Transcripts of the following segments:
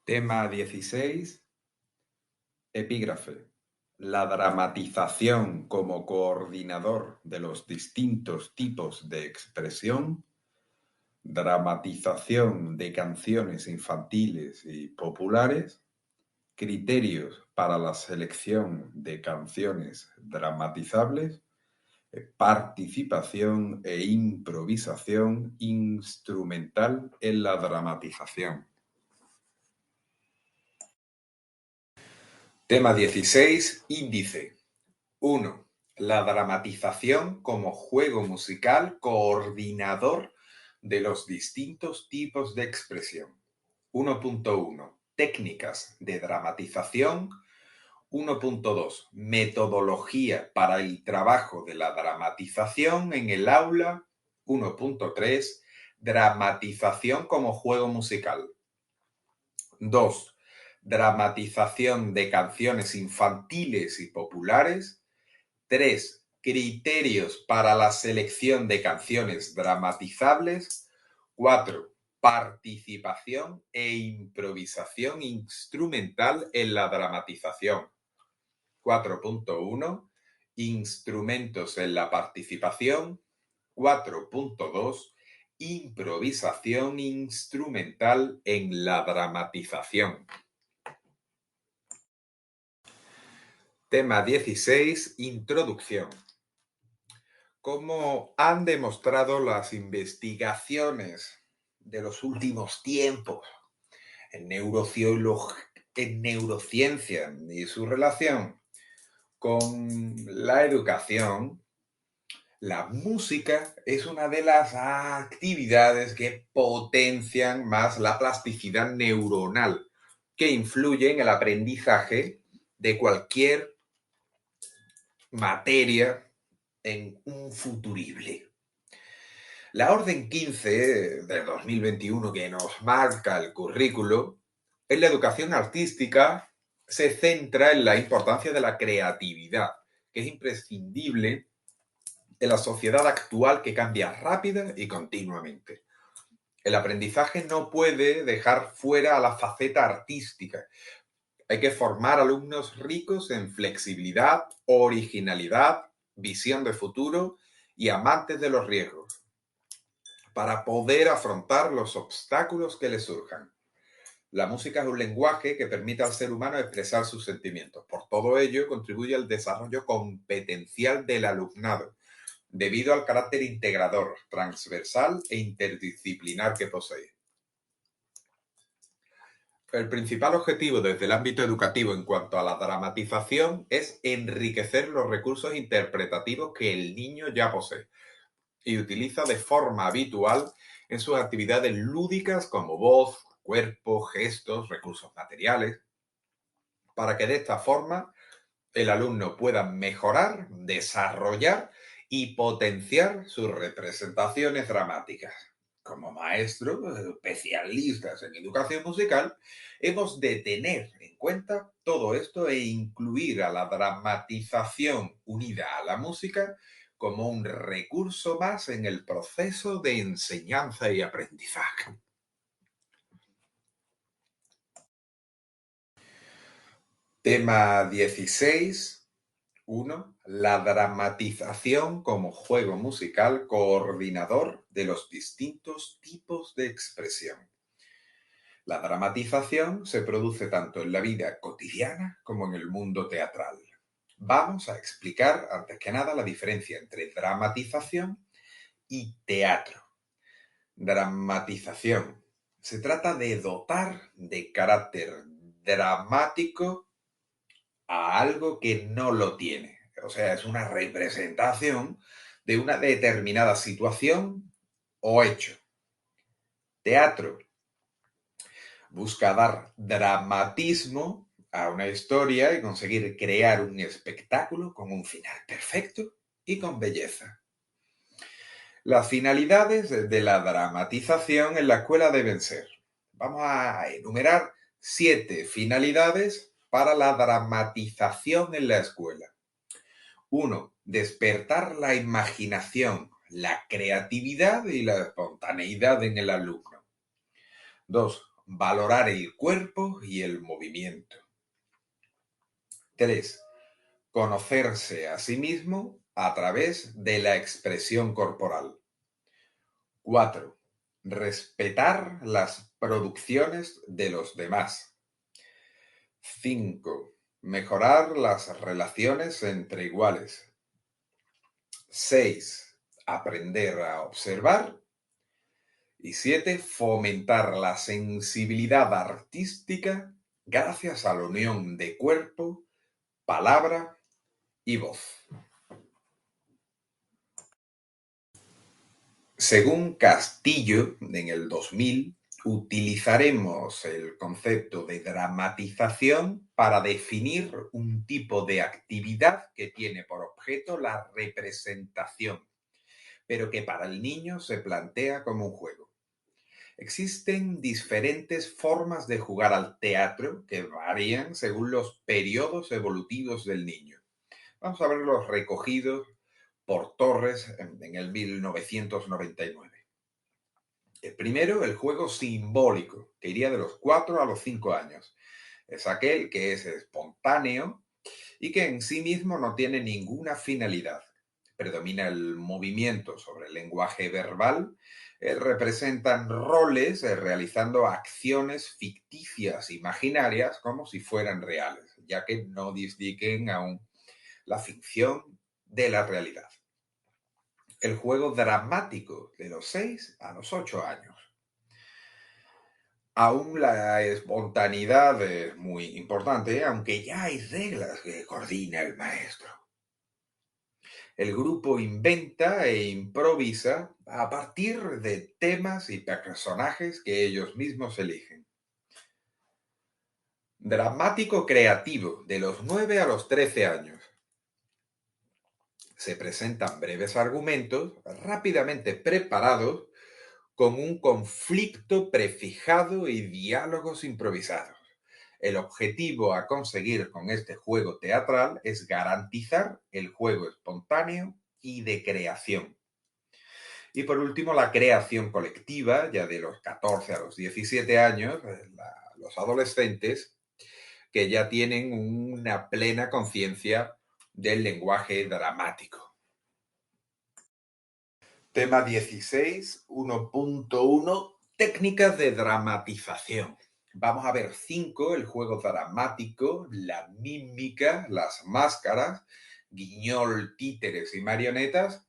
Tema 16. Epígrafe. La dramatización como coordinador de los distintos tipos de expresión. Dramatización de canciones infantiles y populares. Criterios para la selección de canciones dramatizables. Participación e improvisación instrumental en la dramatización. Tema 16. Índice. 1. La dramatización como juego musical coordinador de los distintos tipos de expresión. 1.1. Técnicas de dramatización. 1.2. Metodología para el trabajo de la dramatización en el aula. 1.3. Dramatización como juego musical. 2. Dramatización de canciones infantiles y populares. 3. Criterios para la selección de canciones dramatizables. 4. Participación e improvisación instrumental en la dramatización. 4.1. Instrumentos en la participación. 4.2. Improvisación instrumental en la dramatización. Tema 16. Introducción. Como han demostrado las investigaciones de los últimos tiempos en neurociencia y su relación con la educación, la música es una de las actividades que potencian más la plasticidad neuronal, que influye en el aprendizaje de cualquier materia en un futurible. La Orden 15 de 2021 que nos marca el currículo, en la educación artística se centra en la importancia de la creatividad, que es imprescindible en la sociedad actual que cambia rápida y continuamente. El aprendizaje no puede dejar fuera a la faceta artística. Hay que formar alumnos ricos en flexibilidad, originalidad, visión de futuro y amantes de los riesgos, para poder afrontar los obstáculos que les surjan. La música es un lenguaje que permite al ser humano expresar sus sentimientos. Por todo ello, contribuye al desarrollo competencial del alumnado, debido al carácter integrador, transversal e interdisciplinar que posee. El principal objetivo desde el ámbito educativo en cuanto a la dramatización es enriquecer los recursos interpretativos que el niño ya posee y utiliza de forma habitual en sus actividades lúdicas como voz, cuerpo, gestos, recursos materiales, para que de esta forma el alumno pueda mejorar, desarrollar y potenciar sus representaciones dramáticas. Como maestros especialistas en educación musical, hemos de tener en cuenta todo esto e incluir a la dramatización unida a la música como un recurso más en el proceso de enseñanza y aprendizaje. Tema 16. 1. La dramatización como juego musical coordinador de los distintos tipos de expresión. La dramatización se produce tanto en la vida cotidiana como en el mundo teatral. Vamos a explicar, antes que nada, la diferencia entre dramatización y teatro. Dramatización. Se trata de dotar de carácter dramático a algo que no lo tiene. O sea, es una representación de una determinada situación o hecho. Teatro busca dar dramatismo a una historia y conseguir crear un espectáculo con un final perfecto y con belleza. Las finalidades de la dramatización en la escuela deben ser, vamos a enumerar 7 finalidades para la dramatización en la escuela. 1. Despertar la imaginación, la creatividad y la espontaneidad en el alumno. 2. valorar el cuerpo y el movimiento. 3. Conocerse a sí mismo a través de la expresión corporal. 4. Respetar las producciones de los demás. 5. Mejorar las relaciones entre iguales. 6. Aprender a observar. Y 7. Fomentar la sensibilidad artística gracias a la unión de cuerpo, palabra y voz. Según Castillo, en el 2000, utilizaremos el concepto de dramatización para definir un tipo de actividad que tiene por objeto la representación, pero que para el niño se plantea como un juego. Existen diferentes formas de jugar al teatro que varían según los periodos evolutivos del niño. Vamos a ver los recogidos por Torres en el 1999. El primero, el juego simbólico, que iría de los 4 a los 5 años. Es aquel que es espontáneo y que en sí mismo no tiene ninguna finalidad. Predomina el movimiento sobre el lenguaje verbal. Representan roles realizando acciones ficticias, imaginarias, como si fueran reales, ya que no distinguen aún la ficción de la realidad. El juego dramático, de los 6 a los 8 años. Aún la espontaneidad es muy importante, aunque ya hay reglas que coordina el maestro. El grupo inventa e improvisa a partir de temas y personajes que ellos mismos eligen. Dramático creativo, de los 9 a los 13 años. Se presentan breves argumentos rápidamente preparados con un conflicto prefijado y diálogos improvisados. El objetivo a conseguir con este juego teatral es garantizar el juego espontáneo y de creación. Y por último, la creación colectiva, ya de los 14 a los 17 años, los adolescentes, que ya tienen una plena conciencia del lenguaje dramático. Tema 16, 1.1, técnicas de dramatización. Vamos a ver 5, el juego dramático, la mímica, las máscaras, guiñol, títeres y marionetas,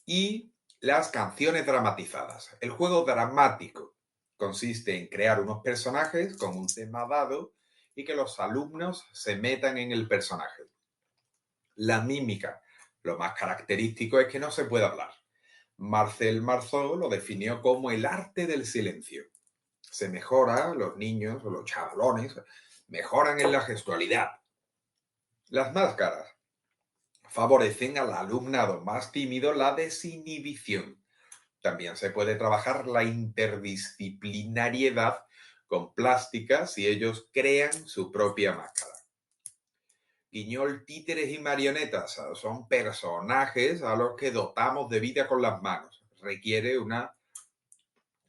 y las canciones dramatizadas. El juego dramático consiste en crear unos personajes con un tema dado y que los alumnos se metan en el personaje. La mímica, lo más característico es que no se puede hablar. Marcel Marceau lo definió como el arte del silencio. Se mejora, los niños o los chavalones mejoran en la gestualidad. Las máscaras favorecen al alumnado más tímido la desinhibición. También se puede trabajar la interdisciplinariedad con plástica si ellos crean su propia máscara. Guiñol, títeres y marionetas son personajes a los que dotamos de vida con las manos. Requiere una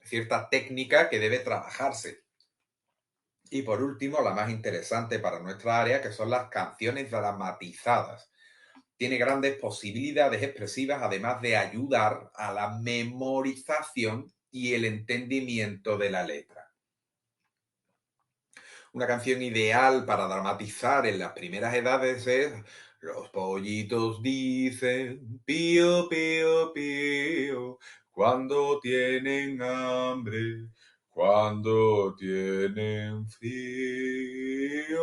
cierta técnica que debe trabajarse. Y por último, la más interesante para nuestra área, que son las canciones dramatizadas. Tiene grandes posibilidades expresivas, además de ayudar a la memorización y el entendimiento de la letra. Una canción ideal para dramatizar en las primeras edades es Los pollitos dicen pío, pío, pío, cuando tienen hambre, cuando tienen frío.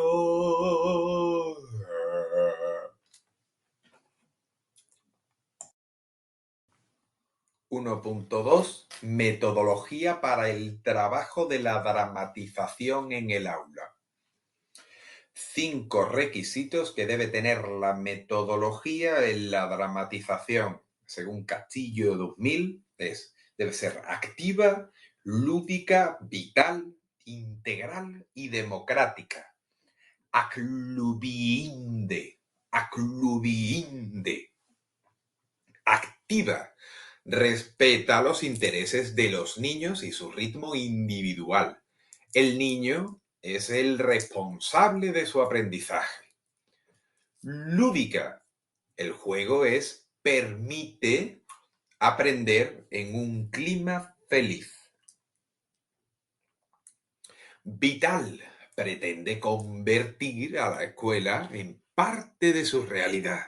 1.2, metodología para el trabajo de la dramatización en el aula. 5 requisitos que debe tener la metodología en la dramatización. Según Castillo 2000, debe ser activa, lúdica, vital, integral y democrática. Acluviinde. Activa. Respeta los intereses de los niños y su ritmo individual. El niño es el responsable de su aprendizaje. Lúdica. El juego permite aprender en un clima feliz. Vital. Pretende convertir a la escuela en parte de su realidad.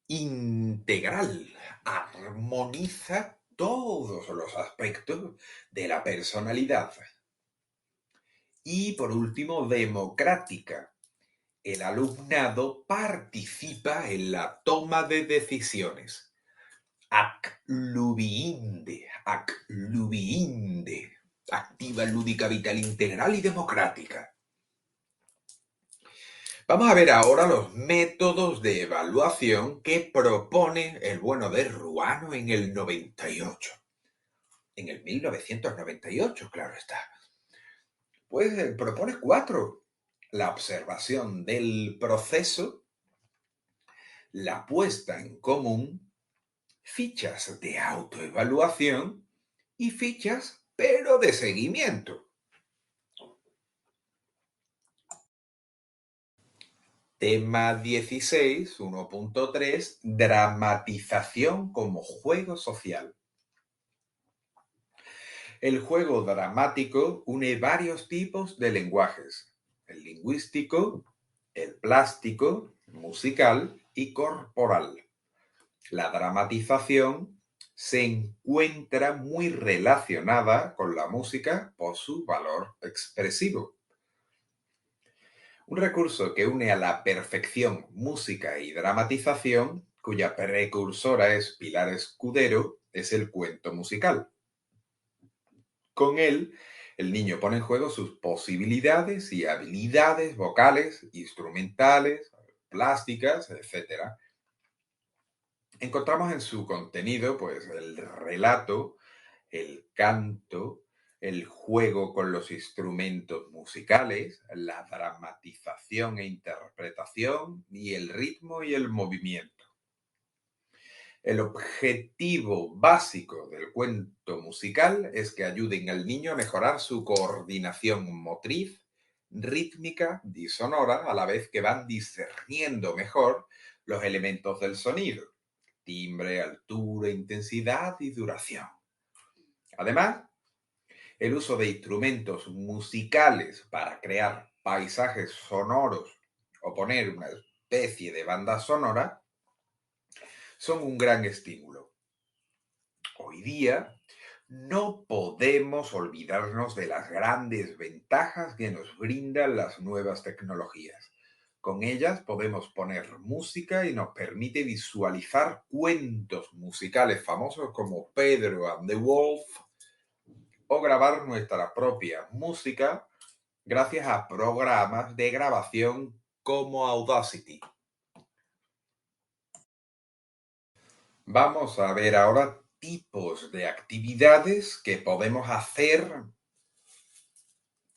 Integral. Armoniza todos los aspectos de la personalidad. Y por último, democrática. El alumnado participa en la toma de decisiones. Acluviinde. Activa, lúdica, vital, integral y democrática. Vamos a ver ahora los métodos de evaluación que propone el bueno de Ruano en el 98. En el 1998, claro está. Pues propone 4. La observación del proceso, la puesta en común, fichas de autoevaluación y fichas, pero de seguimiento. Tema 16, 1.3, dramatización como juego social. El juego dramático une varios tipos de lenguajes: el lingüístico, el plástico, musical y corporal. La dramatización se encuentra muy relacionada con la música por su valor expresivo. Un recurso que une a la perfección música y dramatización, cuya precursora es Pilar Escudero, es el cuento musical. Con él, el niño pone en juego sus posibilidades y habilidades vocales, instrumentales, plásticas, etc. Encontramos en su contenido, pues, el relato, el canto, el juego con los instrumentos musicales, la dramatización e interpretación y el ritmo y el movimiento. El objetivo básico del cuento musical es que ayuden al niño a mejorar su coordinación motriz, rítmica y sonora, a la vez que van discerniendo mejor los elementos del sonido: timbre, altura, intensidad y duración. Además, el uso de instrumentos musicales para crear paisajes sonoros o poner una especie de banda sonora son un gran estímulo. Hoy día no podemos olvidarnos de las grandes ventajas que nos brindan las nuevas tecnologías. Con ellas podemos poner música y nos permite visualizar cuentos musicales famosos como Pedro and the Wolf, o grabar nuestra propia música gracias a programas de grabación como Audacity. Vamos a ver ahora tipos de actividades que podemos hacer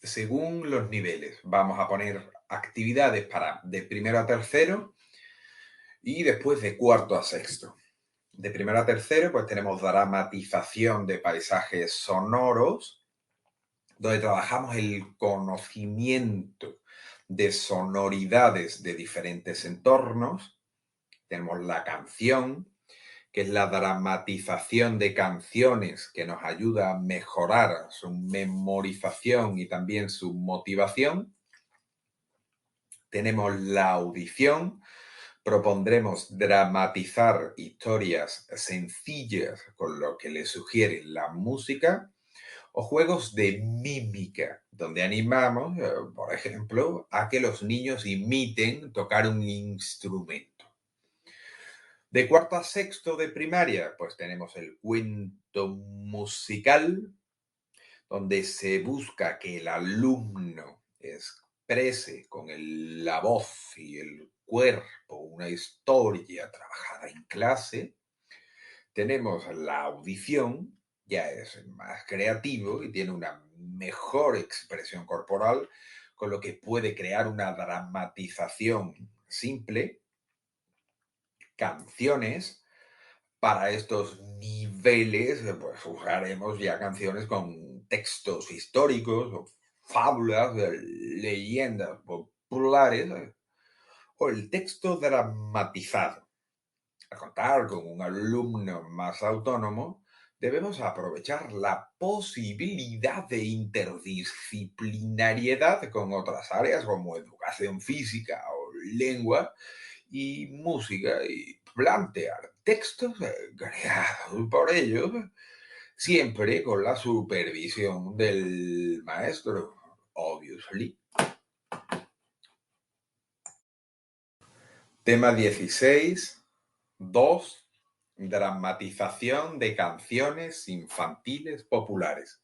según los niveles. Vamos a poner actividades para de primero a tercero y después de cuarto a sexto. De primero a tercero, pues tenemos dramatización de paisajes sonoros, donde trabajamos el conocimiento de sonoridades de diferentes entornos. Tenemos la canción, que es la dramatización de canciones, que nos ayuda a mejorar su memorización y también su motivación. Tenemos la audición. Propondremos dramatizar historias sencillas con lo que le sugiere la música, o juegos de mímica, donde animamos, por ejemplo, a que los niños imiten tocar un instrumento. De cuarto a sexto de primaria, pues tenemos el cuento musical, donde se busca que el alumno exprese con la voz y el cuerpo una historia trabajada en clase. Tenemos la audición, ya es más creativo y tiene una mejor expresión corporal, con lo que puede crear una dramatización simple. Canciones. Para estos niveles, pues usaremos ya canciones con textos históricos o fábulas, leyendas populares, o el texto dramatizado. Al contar con un alumno más autónomo, debemos aprovechar la posibilidad de interdisciplinariedad con otras áreas como educación física o lengua y música y plantear textos creados por ellos, siempre con la supervisión del maestro, obviously. Tema 16. 2. Dramatización de canciones infantiles populares.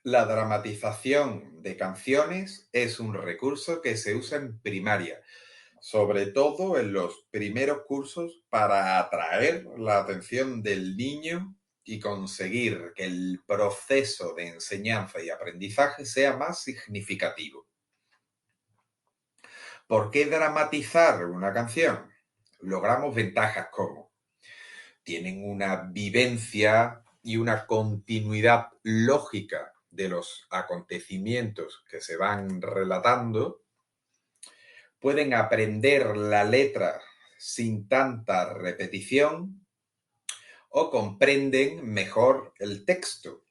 La dramatización de canciones es un recurso que se usa en primaria, sobre todo en los primeros cursos, para atraer la atención del niño y conseguir que el proceso de enseñanza y aprendizaje sea más significativo. ¿Por qué dramatizar una canción? Logramos ventajas como tienen una vivencia y una continuidad lógica de los acontecimientos que se van relatando, pueden aprender la letra sin tanta repetición o comprenden mejor el texto.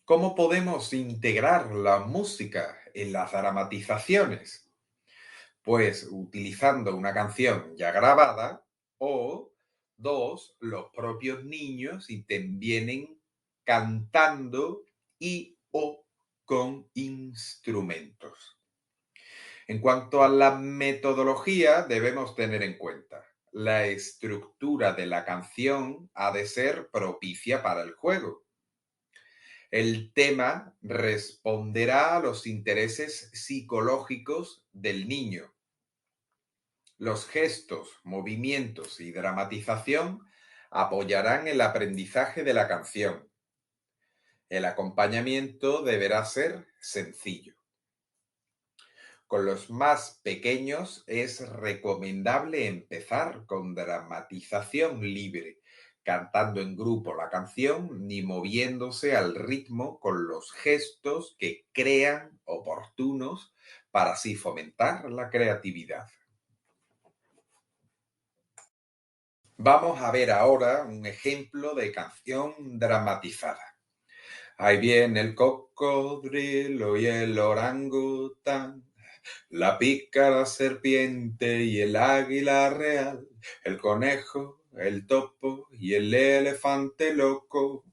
¿Cómo podemos integrar la música en las dramatizaciones? Pues utilizando una canción ya grabada o dos, los propios niños intervienen cantando y o con instrumentos. En cuanto a la metodología, debemos tener en cuenta la estructura de la canción ha de ser propicia para el juego. El tema responderá a los intereses psicológicos del niño. Los gestos, movimientos y dramatización apoyarán el aprendizaje de la canción. El acompañamiento deberá ser sencillo. Con los más pequeños es recomendable empezar con dramatización libre, cantando en grupo la canción ni moviéndose al ritmo con los gestos que crean oportunos para así fomentar la creatividad. Vamos a ver ahora un ejemplo de canción dramatizada. Ahí viene el cocodrilo y el orangután, la pícara serpiente y el águila real, el conejo, el topo y el elefante loco.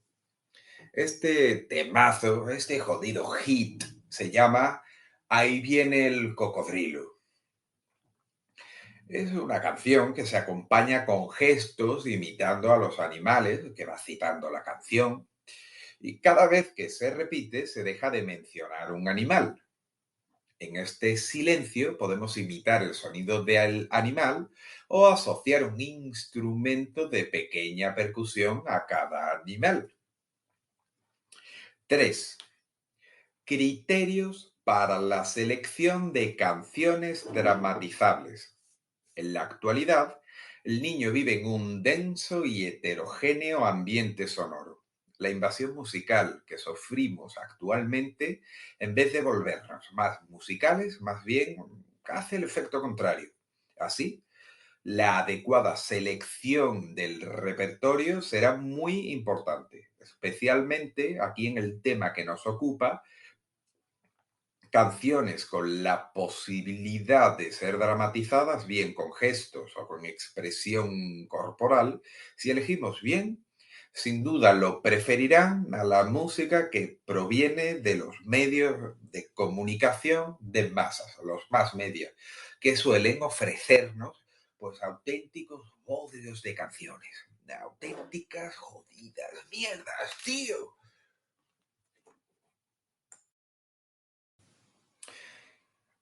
Este temazo, este jodido hit, se llama Ahí viene el cocodrilo. Es una canción que se acompaña con gestos imitando a los animales que va citando la canción, y cada vez que se repite se deja de mencionar un animal. En este silencio podemos imitar el sonido del animal o asociar un instrumento de pequeña percusión a cada animal. 3. Criterios para la selección de canciones dramatizables. En la actualidad, el niño vive en un denso y heterogéneo ambiente sonoro. La invasión musical que sufrimos actualmente, en vez de volvernos más musicales, más bien hace el efecto contrario. Así, la adecuada selección del repertorio será muy importante, especialmente aquí en el tema que nos ocupa, canciones con la posibilidad de ser dramatizadas, bien con gestos o con expresión corporal. Si elegimos bien, sin duda lo preferirán a la música que proviene de los medios de comunicación de masas, los más media, que suelen ofrecernos pues auténticos bodrios de canciones, de auténticas jodidas mierdas, tío.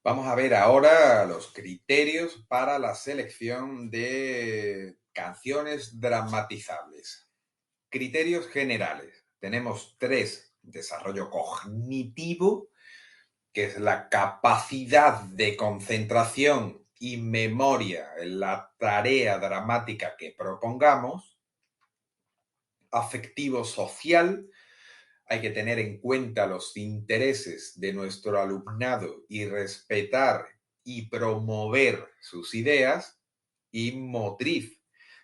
Vamos a ver ahora los criterios para la selección de canciones dramatizables. Criterios generales. Tenemos 3. Desarrollo cognitivo, que es la capacidad de concentración y memoria en la tarea dramática que propongamos. afectivo-social. Hay que tener en cuenta los intereses de nuestro alumnado y respetar y promover sus ideas. Y motriz.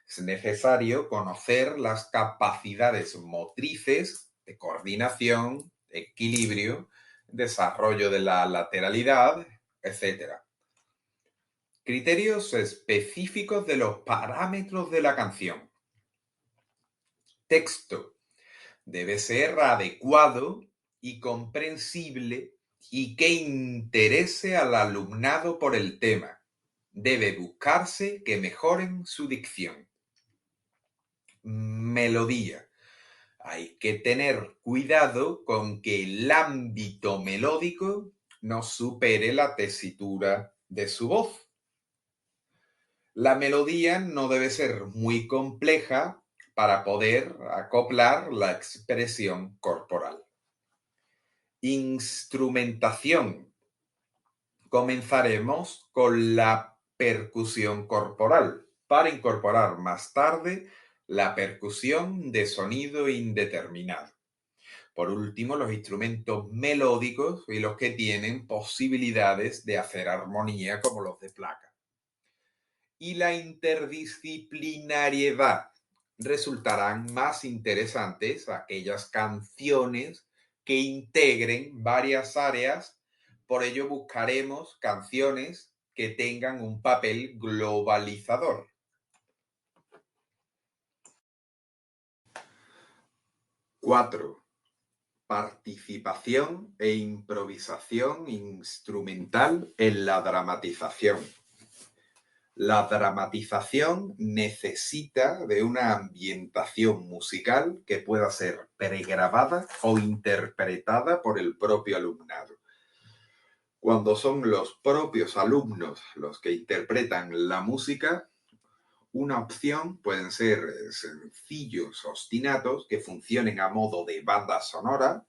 Es necesario conocer las capacidades motrices de coordinación, equilibrio, desarrollo de la lateralidad, etc. Criterios específicos de los parámetros de la canción. Texto. Debe ser adecuado y comprensible y que interese al alumnado por el tema. Debe buscarse que mejoren su dicción. Melodía. Hay que tener cuidado con que el ámbito melódico no supere la tesitura de su voz. La melodía no debe ser muy compleja para poder acoplar la expresión corporal. Instrumentación. Comenzaremos con la percusión corporal para incorporar más tarde la percusión de sonido indeterminado. Por último, los instrumentos melódicos y los que tienen posibilidades de hacer armonía como los de placa. Y la interdisciplinariedad. Resultarán más interesantes aquellas canciones que integren varias áreas. Por ello buscaremos canciones que tengan un papel globalizador. 4. Participación e improvisación instrumental en la dramatización. La dramatización necesita de una ambientación musical que pueda ser pregrabada o interpretada por el propio alumnado. Cuando son los propios alumnos los que interpretan la música, una opción pueden ser sencillos ostinatos que funcionen a modo de banda sonora,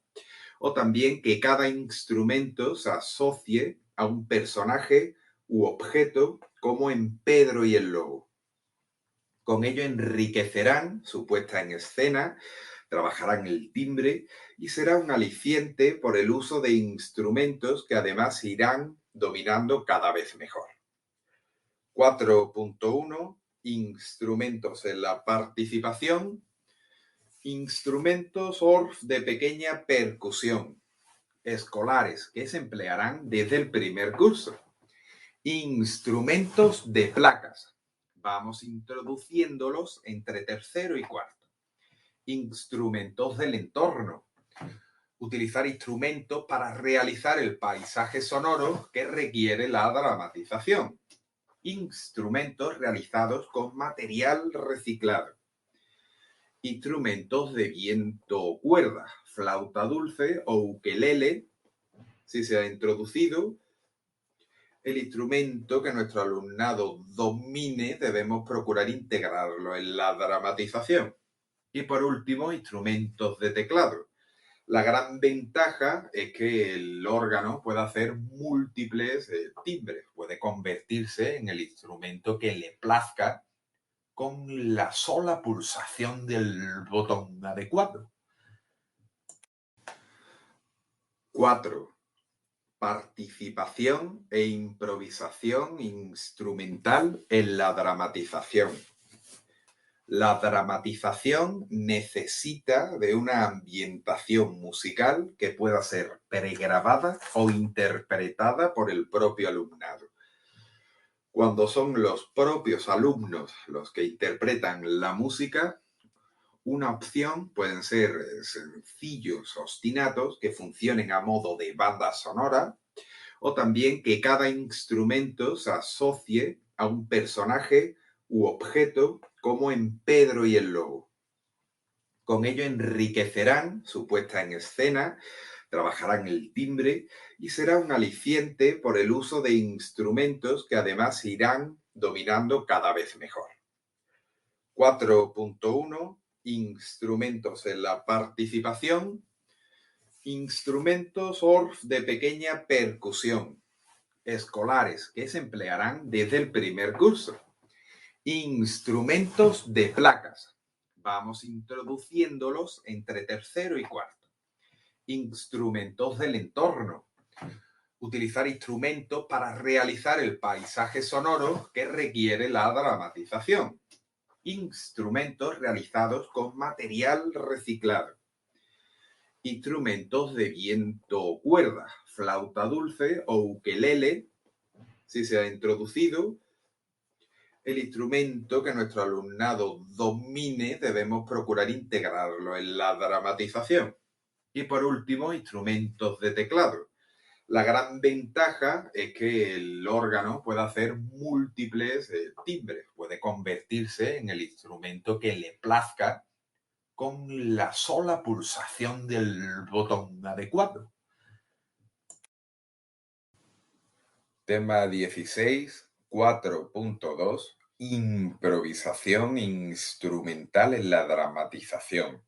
o también que cada instrumento se asocie a un personaje u objeto, como en Pedro y el Lobo. Con ello enriquecerán su puesta en escena, trabajarán el timbre y será un aliciente por el uso de instrumentos que además irán dominando cada vez mejor. 4.1. Instrumentos en la participación. Instrumentos ORF de pequeña percusión, escolares, que se emplearán desde el primer curso. Instrumentos de placas. Vamos introduciéndolos entre tercero y cuarto. Instrumentos del entorno. Utilizar instrumentos para realizar el paisaje sonoro que requiere la dramatización. Instrumentos realizados con material reciclado. Instrumentos de viento o cuerda, flauta dulce o ukelele, si se ha introducido. El instrumento que nuestro alumnado domine debemos procurar integrarlo en la dramatización. Y por último, instrumentos de teclado. La gran ventaja es que el órgano puede hacer múltiples timbres, puede convertirse en el instrumento que le plazca con la sola pulsación del botón adecuado. 4. Participación e improvisación instrumental en la dramatización. La dramatización necesita de una ambientación musical que pueda ser pregrabada o interpretada por el propio alumnado. Cuando son los propios alumnos los que interpretan la música, una opción pueden ser sencillos ostinatos que funcionen a modo de banda sonora, o también que cada instrumento se asocie a un personaje u objeto, como en Pedro y el Lobo. Con ello enriquecerán su puesta en escena, trabajarán el timbre y será un aliciente por el uso de instrumentos que además irán dominando cada vez mejor. 4.1. Instrumentos en la participación. Instrumentos ORF de pequeña percusión, escolares, que se emplearán desde el primer curso. Instrumentos de placas. vamos introduciéndolos entre tercero y cuarto. Instrumentos del entorno. Utilizar instrumentos para realizar el paisaje sonoro que requiere la dramatización. Instrumentos realizados con material reciclado. Instrumentos de viento o cuerda, flauta dulce o ukelele, si se ha introducido. El instrumento que nuestro alumnado domine debemos procurar integrarlo en la dramatización. Y por último, instrumentos de teclado. La gran ventaja es que el órgano puede hacer múltiples timbres, puede convertirse en el instrumento que le plazca con la sola pulsación del botón adecuado. Tema 16, 4.2, improvisación instrumental en la dramatización.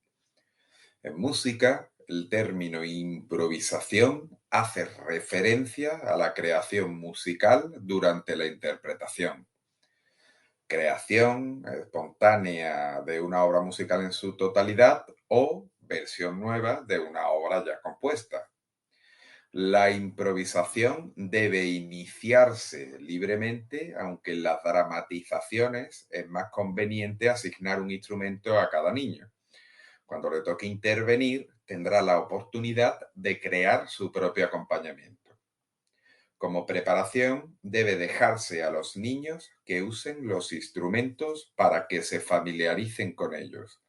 En música, el término improvisación hace referencia a la creación musical durante la interpretación. Creación espontánea de una obra musical en su totalidad o versión nueva de una obra ya compuesta. La improvisación debe iniciarse libremente, aunque en las dramatizaciones es más conveniente asignar un instrumento a cada niño. Cuando le toque intervenir, tendrá la oportunidad de crear su propio acompañamiento. Como preparación, debe dejarse a los niños que usen los instrumentos para que se familiaricen con ellos.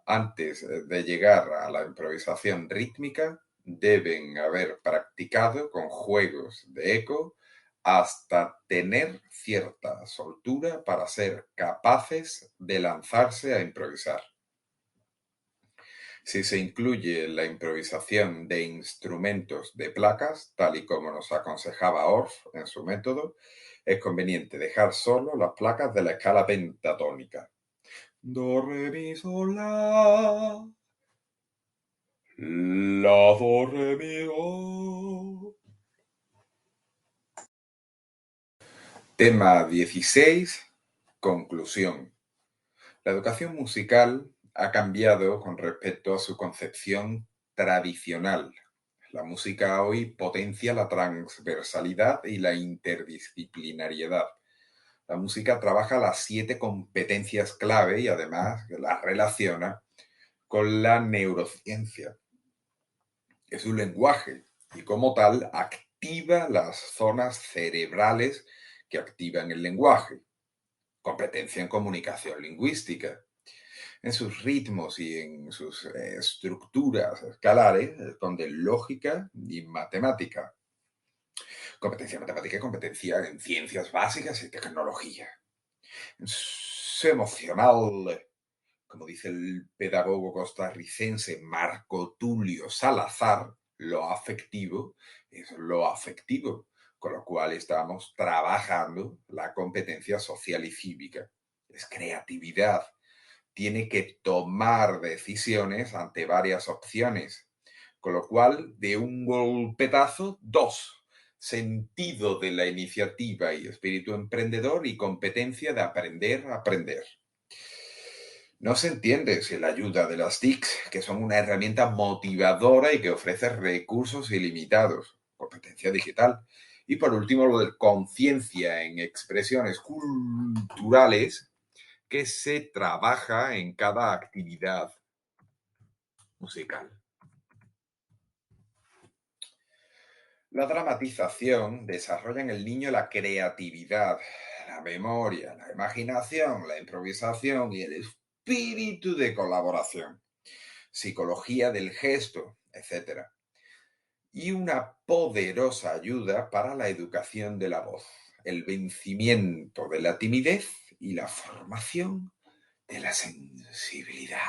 Antes de llegar a la improvisación rítmica, deben haber practicado con juegos de eco hasta tener cierta soltura para ser capaces de lanzarse a improvisar. Si se incluye la improvisación de instrumentos de placas, tal y como nos aconsejaba Orff en su método, es conveniente dejar solo las placas de la escala pentatónica. Do, re, mi, sol, la. La, do, re, mi, do. Tema 16. Conclusión. La educación musical ha cambiado con respecto a su concepción tradicional. La música hoy potencia la transversalidad y la interdisciplinariedad. La música trabaja las 7 competencias clave y además las relaciona con la neurociencia. Es un lenguaje y como tal activa las zonas cerebrales que activan el lenguaje. Competencia en comunicación lingüística. En sus ritmos y en sus estructuras escalares esconden lógica y matemática. Competencia matemática y competencia en ciencias básicas y tecnología. En su emocional, como dice el pedagogo costarricense Marco Tulio Salazar, lo afectivo es lo afectivo, con lo cual estamos trabajando la competencia social y cívica. Es creatividad. Tiene que tomar decisiones ante varias opciones, con lo cual, de un golpetazo, 2. Sentido de la iniciativa y espíritu emprendedor y competencia de aprender a aprender. No se entiende sin la ayuda de las TICs, que son una herramienta motivadora y que ofrece recursos ilimitados, competencia digital. Y por último, lo de conciencia en expresiones culturales que se trabaja en cada actividad musical. La dramatización desarrolla en el niño la creatividad, la memoria, la imaginación, la improvisación y el espíritu de colaboración, psicología del gesto, etc. Y una poderosa ayuda para la educación de la voz, el vencimiento de la timidez y la formación de la sensibilidad.